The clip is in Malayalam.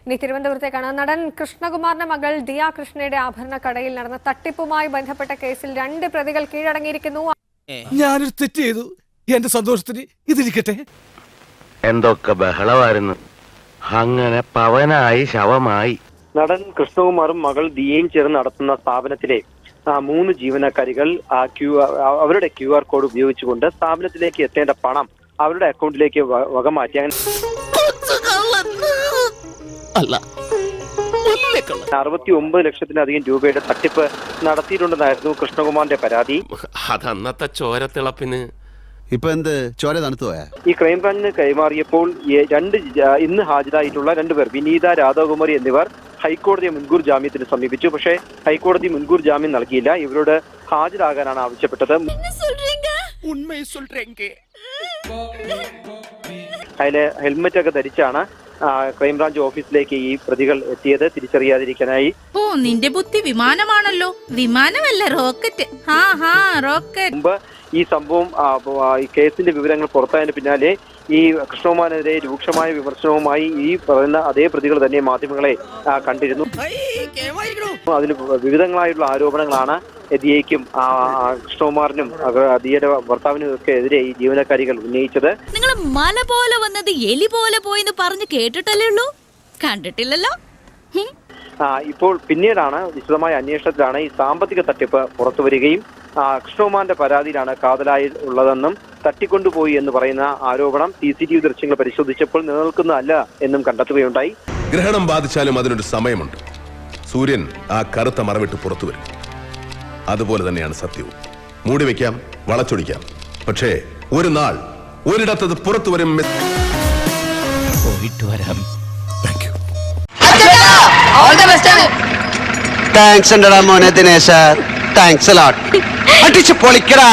ഇനി തിരുവനന്തപുരത്തേക്കാണ്. നടൻ കൃഷ്ണകുമാറിന്റെ മകൾ ദിയ കൃഷ്ണയുടെ ആഭരണ കടയിൽ നടന്ന തട്ടിപ്പുമായി ബന്ധപ്പെട്ട കേസിൽ 2 പ്രതികൾ കീഴടങ്ങിയിരിക്കുന്നു. ഞാനൊരു തെറ്റ് ചെയ്തു. എന്റെ സന്തോഷത്തിന് ഇതിരിക്കട്ടെ. എന്തൊക്കെ ബഹളമായിരുന്നു. അങ്ങനെ പവനായി ശവമായി. നടൻ കൃഷ്ണകുമാറും മകൾ ദിയയും ചേർന്ന് നടത്തുന്ന സ്ഥാപനത്തിലെ 3 ജീവനക്കാരികൾ അവരുടെ QR കോഡ് ഉപയോഗിച്ചുകൊണ്ട് സ്ഥാപനത്തിലേക്ക് എത്തേണ്ട പണം അവരുടെ അക്കൗണ്ടിലേക്ക് വകമാറ്റി. 69 ലക്ഷത്തിലധികം രൂപയുടെ തട്ടിപ്പ് നടത്തിയിട്ടുണ്ടെന്നായിരുന്നു കൃഷ്ണകുമാറിന്റെ പരാതി. അതന്നത്തെ ചോരത്തിളപ്പിന് ഇപ്പൊ എന്ത് ചോര തണുത്തു പോയാ? ഈ ക്രൈംബ്രാഞ്ചിന് കൈമാറിയപ്പോൾ ഇന്ന് ഹാജരായിട്ടുള്ള 2 പേർ വിനീത രാധാകുമാരി എന്നിവർ ഹൈക്കോടതിയെ മുൻകൂർ ജാമ്യത്തിന് സമീപിച്ചു. പക്ഷേ ഹൈക്കോടതി മുൻകൂർ ജാമ്യം നൽകിയില്ല. ഇവരോട് ഹാജരാകാനാണ് ആവശ്യപ്പെട്ടത്. അതിലെ ഹെൽമെറ്റ് ഒക്കെ ധരിച്ചാണ് ക്രൈംബ്രാഞ്ച് ഓഫീസിലേക്ക് ഈ പ്രതികൾ എത്തിയത് തിരിച്ചറിയാതിരിക്കാനായി. ഓ, നിന്റെ ബുദ്ധി വിമാനമാണല്ലോ. വിമാനമല്ല, റോക്കറ്റ്. റോക്കറ്റ്. മുമ്പ് ഈ സംഭവം ഈ കേസിന്റെ വിവരങ്ങൾ പുറത്തായതിന് പിന്നാലെ ഈ കൃഷ്ണകുമാറിനെതിരെ രൂക്ഷമായ വിമർശനവുമായി ഈ പറയുന്ന അതേ പ്രതികൾ തന്നെ മാധ്യമങ്ങളെ കണ്ടിരുന്നു. അതിന് വിവിധങ്ങളായിട്ടുള്ള ആരോപണങ്ങളാണ് ദിയയ്ക്കും കൃഷ്ണകുമാറിനും ദിയയുടെ ഭർത്താവിനും ഒക്കെ എതിരെ ഈ ജീവനക്കാരികൾ ഉന്നയിച്ചത്. നിങ്ങൾ മല പോലെ വന്നത് എലി പോലെ പോയെന്ന് പറഞ്ഞു കേട്ടിട്ടല്ലേ ഉള്ളൂ, കണ്ടിട്ടില്ലല്ലോ. ഇപ്പോൾ പിന്നീടാണ് വിശദമായ അന്വേഷണത്തിലാണ് ഈ സാമ്പത്തിക തട്ടിപ്പ് പുറത്തുവരികയും കൃഷ്ണകുമാറിന്റെ പരാതിയിലാണ് കാതലായി ഉള്ളതെന്നും തട്ടിക്കൊണ്ടുപോയി എന്ന് പറയുന്ന ആരോപണം CCTV ദൃശ്യങ്ങൾ പരിശോധിച്ചപ്പോൾ നിലനിൽക്കുന്നതല്ല എന്നും കണ്ടെത്തുകയുണ്ടായി. ഗ്രഹണം ബാധിച്ചാലും അതിനൊരു സമയമുണ്ട്. സൂര്യൻ ആ കറുത്ത മറവിട്ട് പുറത്തു വരും. അതുപോലെ തന്നെയാണ് സത്യവും. മൂടിവെക്കാം, വളച്ചൊടിക്കാം, പക്ഷേ ഒരു നാൾ ഒരിടത്തത് പുറത്തു വരും. പോയിട്ട് വരാം. താങ്ക്സ് ഉണ്ടടാ മോനെ ദിനേശ. താങ്ക്സ് അടിച്ചു പൊളിക്കടാ.